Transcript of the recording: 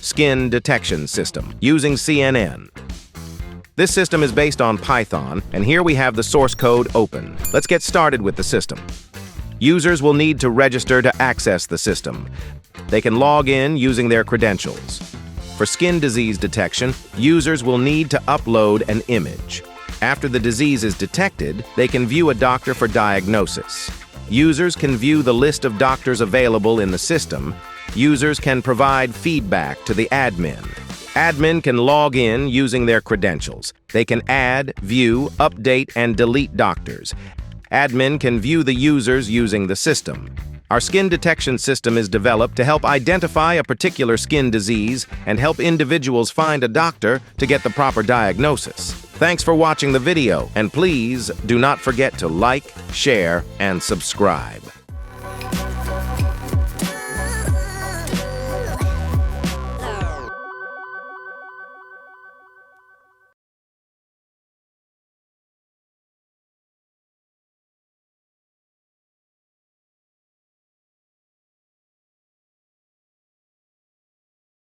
Skin Detection System, using CNN. This system is based on Python, and here we have the source code open. Let's get started with the system. Users will need to register to access the system. They can log in using their credentials. For skin disease detection, users will need to upload an image. After the disease is detected, they can view a doctor for diagnosis. Users can view the list of doctors available in the system. Users can provide feedback to the admin. Admin can log in using their credentials. They can add, view, update, and delete doctors. Admin can view the users using the system. Our skin detection system is developed to help identify a particular skin disease and help individuals find a doctor to get the proper diagnosis. Thanks for watching the video, and please do not forget to like, share, and subscribe.